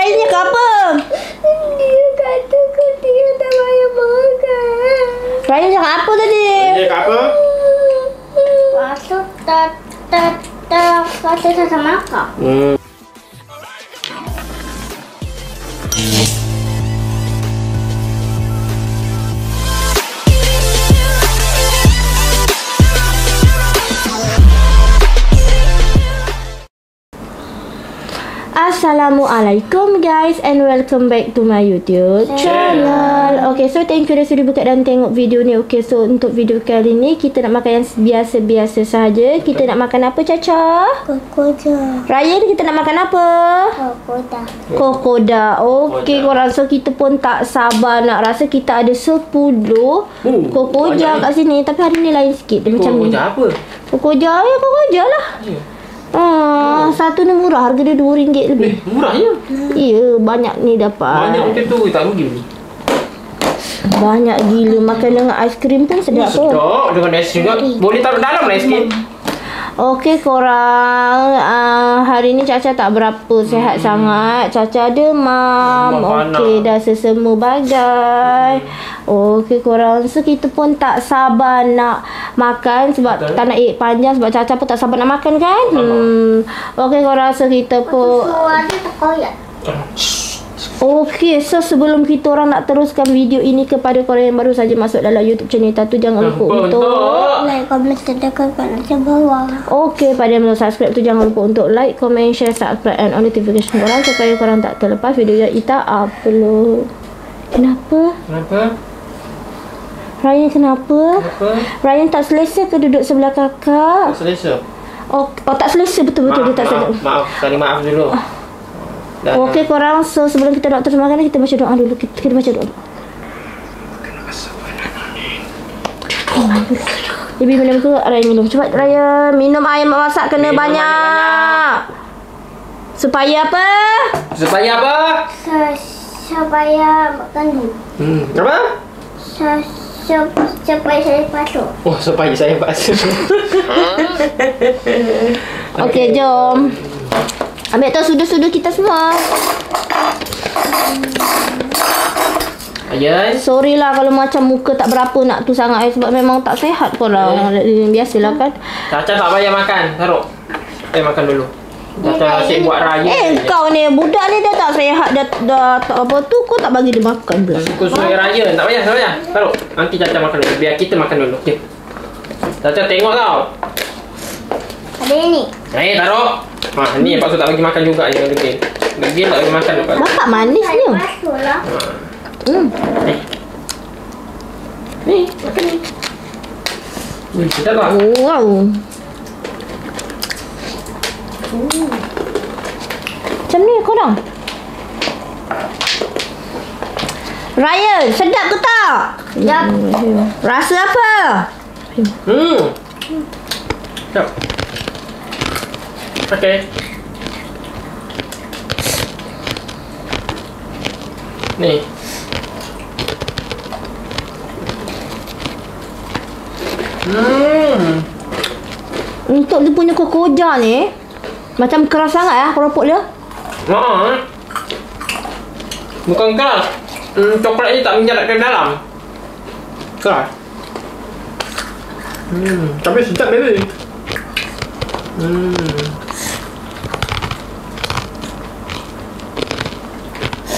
Ryan cakap apa? Dia kata dia tak payah makan. Ryan cakap apa tadi? Dia cakap apa? Lepas tu kata tak makan. Assalamualaikum guys and welcome back to my YouTube channel. Okay, so thank you dah sudah buka dan tengok video ni. Okay, so untuk video kali ni kita nak makan yang biasa-biasa sahaja. Kita nak makan apa, Caca? Kokoda. Ryan, kita nak makan apa? Kokoda. Kokoda. Okay, korang, so kita pun tak sabar nak rasa kita ada 10 kokoda kat sini. Tapi hari ni lain sikit. Dia macam ni. Kokoda apa? Kokoda ya, kokoda lah. Satu ni murah, harga dia RM2 lebih. Murahnya? Ya, banyak ni dapat. Banyak macam tu tak rugi beli. Banyak gila. Makan dengan aiskrim pun sedap pun. Sedap dengan aiskrim juga. Boleh taruh dalam lah aiskrim. Okey korang, hari ni Caca tak berapa sihat sangat. Caca demam. Okey, dah sesama bagai. Okey korang, so kita pun tak sabar nak makan sebab tak nak panjang sebab Caca pun tak sabar nak makan kan. Okey korang, so kita pun Ada tak koyak? Okey, so sebelum kita orang nak teruskan video ini kepada korang yang baru saja masuk dalam YouTube channel Tatu, jangan lupa untuk like, komen, tekan kat bawah. Okey, pada yang belum subscribe tu jangan lupa untuk like, comment, share, subscribe and on notification korang supaya korang tak terlepas video yang kita upload. Kenapa? Ryan kenapa? Ryan tak selesa ke duduk sebelah kakak? Tak selesa. Oh tak selesa, betul-betul dia tak selesa. Maaf, kali maaf dulu. Okey korang, so sebelum kita nak terus makan kita baca doa dulu. Kita baca doa. Ibu minum ke? Raya minum. Cepat Raya minum air masak kena minum banyak. Supaya apa? Supaya apa? Supaya makan dulu. Apa? Supaya saya pasuk. Oh, supaya saya pasuk. Okey, jom. Ambil tahu sudu-sudu kita semua. Ayan. Sorry lah kalau macam muka tak berapa nak tu sangat sebab memang tak sihat korang. Biasalah kan. Caca tak payah makan. Taruh. Makan dulu. Caca asyik buat raya. Kau ni budak ni dah tak sihat dah tak apa tu kau tak bagi dia makan pula. Suka-suka raya. Tak payah. Taruh. Nanti Caca makan dulu. Biar kita makan dulu. Okey. Caca tengok tau. Ada ini. Taruh. Ni lepas tu tak bagi makan juga yang degil. Degil tak bagi makan lepas. Nampak manisnya. Pasuk lah. Ni, makan ni. Sedap tak? Wow. Macam ni korang. Ryan, sedap ke tak? Sedap. Rasa apa? Sedap. Okey. Ni. Untuk dia punya kokoda ni macam keras sangat lah keropok dia. Bukan keras. Coklat ni tak menjalat ke dalam. Keras. Tapi sedap baby.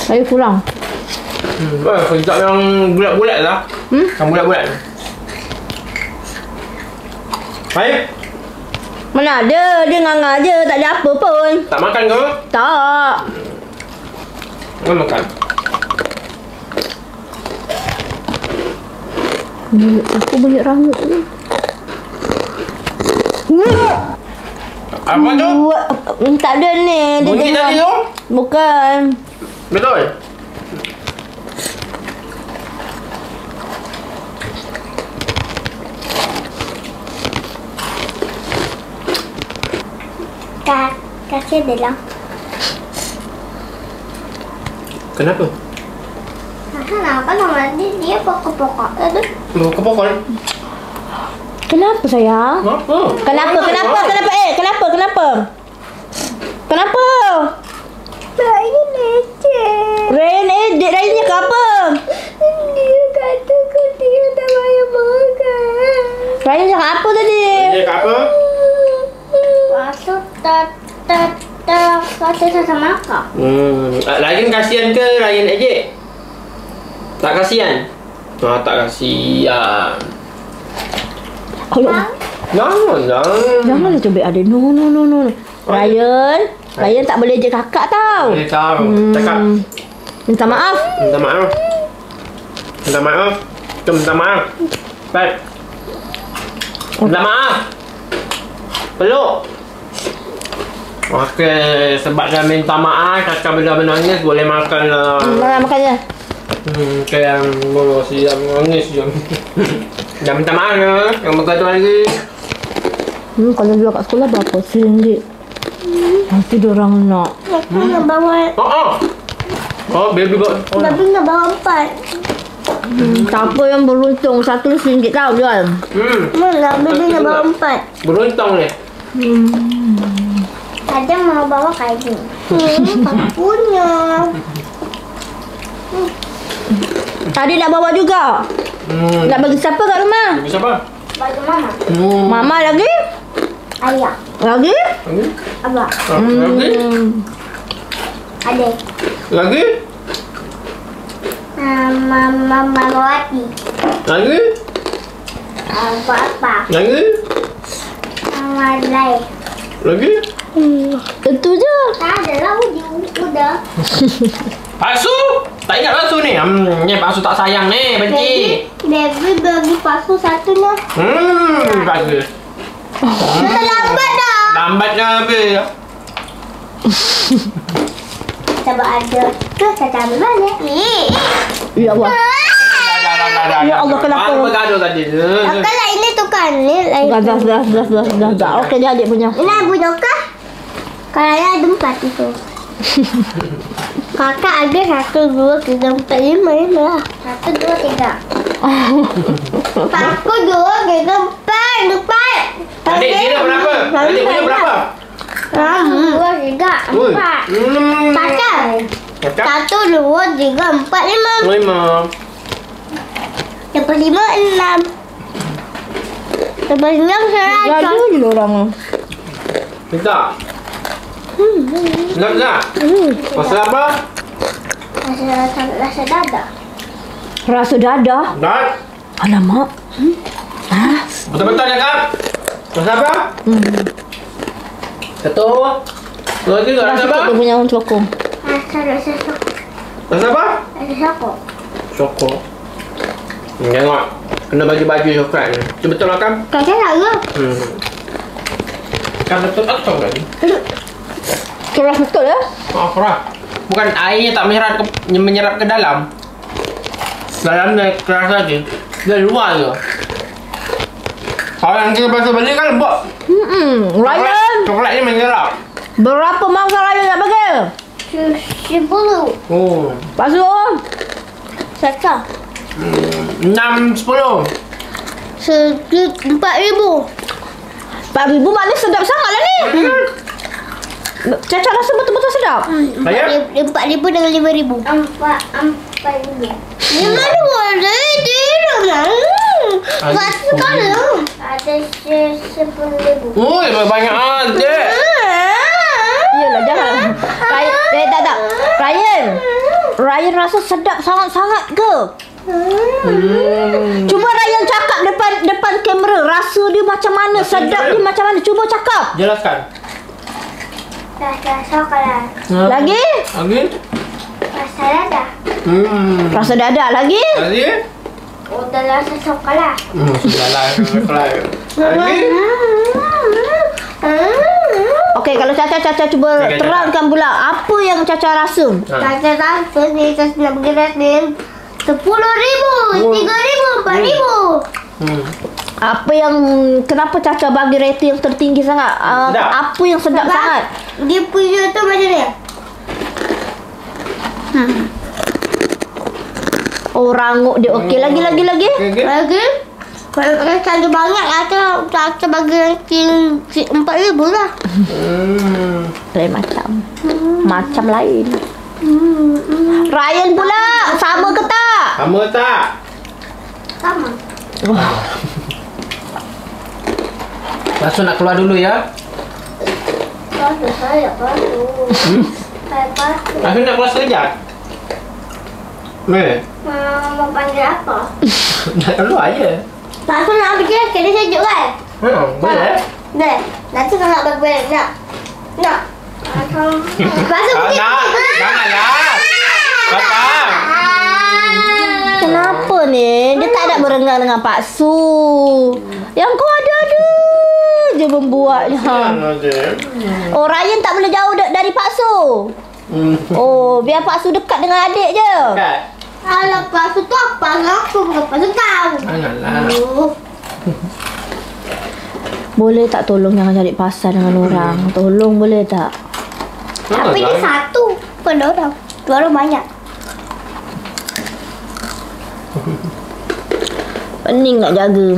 Saya kurang. Sedap yang bulat-bulat lah. Yang bulat-bulat. Baik. Mana ada, dia nganga je, tak ada apa pun. Tak makan ke? Tak. Jangan makan. Aku banyak rangut ni. Apa tu? Tak ada ni. Bunyi tadi tu? Bukan. Betul? Kasih dia lah. Kenapa? Kenapa nama dia pokok-pokok tu? Pokok-pokok. Kenapa sayang? Kenapa? Kenapa? Kenapa? Ini leceh. apa tadi? Ejek apa? Lepas tu kata Caca makan. Ryan kasihan ke Ryan ejek? Tak kasihan? Tak kasihan. Allah. Janganlah cubit adik. No. Ryan tak boleh je kakak tau. Cakap. Minta maaf. Minta maaf. Baik. Minta maaf. Peluk. Okey, sebab dah minta maaf, kakak bila menangis boleh makan lah. Mana makannya? Kayak siap menangis je. Dah minta maaf ya, yang bergaduh lagi. Kalau jual kat sekolah berapa? RM1. Nanti diorang nak. Aku nak bawa. Baby got. Tapi nak bawa 4. Siapa yang beruntung satu RM1 tau jual. Mana baby nak bawa 4. Beruntung ni. Ada mau bawa kain. Tak punya. Tadi nak bawa juga. Nak bagi siapa kat rumah? Bagi siapa? Bagi mama. Mama lagi? Ayah. Lagi? Abah. Lagi? Adik. Lagi? Mama Wati. Lagi? Papa. Lagi? Mama Lai. Lagi? Itu je. Tak ada lah. Udah. Pasu? Tak ingat pasu ni? Ni pasu tak sayang ni, benci. Baby bagi pasu satu lah. Bagus. Lambat dah. Lambat dah habis. Sebab ada. Tu Caca ambil balik. Ya Allah. Ya Allah, kenapa? Aku bergaduh tadi. Kalau ini tukar ni. Dah. Okey, dia adik punya. Ini Abu Dokah. Kalau ada 4 itu. Kakak ada 1, 2, 3, 4, 5 lah. 1, 2, 3. 1, 2, 3, 4. Adik kira berapa? Adik punya berapa? 1, 2, 3, 4. Kakak. 1, 2, 3, 4, 5. 5. Lepas 5, 6. Lepas 6, 100. Gaduh je orang. Minta. Tak? Pasal apa? Rasa dada. Rasa dadah. Tak. Alamak. Betul-betul ya kak? Pasal apa? Satu. Lagi tak rasa apa? Dia punya orang cokong. Rasa sokok. Pasal apa? Rasa sokok. Sokok. Tengok. Kena bagi baju coklat ni. Itu betul lah kan? Kakak tak ke? Kan betul atau kan? Keras betul ya? Keras. Bukan airnya tak menyerap ke dalam. Dalamnya keras lagi. Dari luar je. Kalau yang kita pasal beli kan lembut. Ryan. Coklat ni menyerap. Berapa mangsa Ryan nak bagi? 10. Oh. Lepas tu? Caca. 6, 10. 4,000. 4,000 maknanya sedap sangat lah ni. Caca rasa betul-betul sedap. Saya? 4,000 dengan 5,000. 4,000. 5,000 ada tidak lah. Satu kali. Ada 10,000. Oh, banyak adik. Yelah, jangan. Tak. Ryan rasa sedap sangat-sangat ke? Cuba Ryan cakap depan kamera. Rasa dia macam mana? Sedap dia macam mana? Cuba cakap. Jelaskan. Rasa coklat. Lagi? Rasa dada. Rasa dadah lagi? Lagi? Udah rasa coklat. Sudahlah, coklat. Lagi? Okey, kalau Caca cuba Okey, terangkan pula apa yang Caca rasa. Caca rasa ni Caca nak bagi rating 10,000, 3,000, 4,000. Apa yang kenapa Caca bagi rating yang tertinggi sangat? Sedap. Apa yang sedap sangat? Dia punya tu macam ni. Oh, rangup dia. Okey, lagi. Lagi? Kalau Caca banyak, Caca bagi rating 4,000 lah. Lain macam. Macam lain. Ryan pula, sama ke tak? Sama tak? Sama. Pasu nak keluar dulu ya. Pasu saya pasu. Saya pasu. Pasu nak keluar sekejap. Mau panggil apa? Nak keluar je. Pasu nak pergi ke dia sejuk kan? Boleh. Boleh. Nanti kalau nak berbalik nak. Nak. Pasu pergi. Janganlah. Kakak. Kenapa ni? Dia tak nak berenggang dengan Pak Su. Yang kau ada-ada je membuatnya. Oh, Ryan tak boleh jauh dari Pak Su. Oh, biar Pak Su dekat dengan adik je. Kalau pasu tu apa? Aku bukan pasu tahu. Janganlah. Boleh tak tolong jangan cari pasal dengan orang? Tolong boleh tak? Tapi dia satu. Bukan dua orang. Dua orang banyak. Pening nak jaga.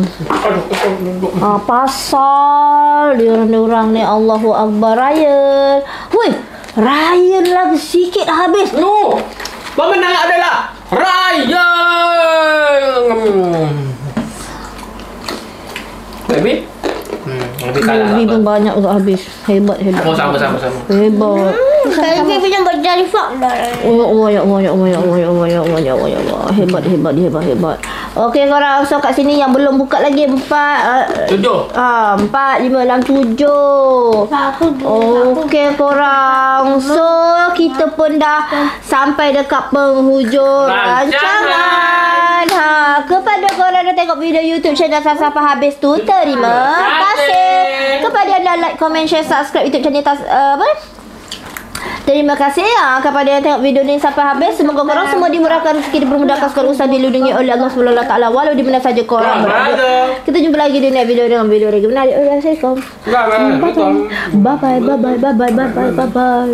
Pasal dia orang ni Allahu Akbar. Ryan. Woi, Ryan lagi sikit habis. No. Pemenang adalah Ryan. Baby. Lebih kalah. Lebih pun banyak untuk habis. Hebat. Sama. Hebat. Saya punya berjari fak dah. Oh, ya Allah. Hebat. Okey korang, so kat sini yang belum buka lagi 4 5 6 7. Okey korang. So kita pun dah sampai dekat penghujung rancangan. Kepada korang yang tengok video YouTube channel sampai habis tu, terima kasih. Kepada anda like, comment, share, subscribe YouTube channel terima kasih kepada yang tengok video ni sampai habis. Semoga korang semua dimurahkan rezeki, dipermudahkan segala usaha, dilindungi oleh Allah Subhanahu Wa Taala walau di mana saja korang berada. Kita jumpa lagi di next video dengan video lagi menarik. Assalamualaikum. Bye bye.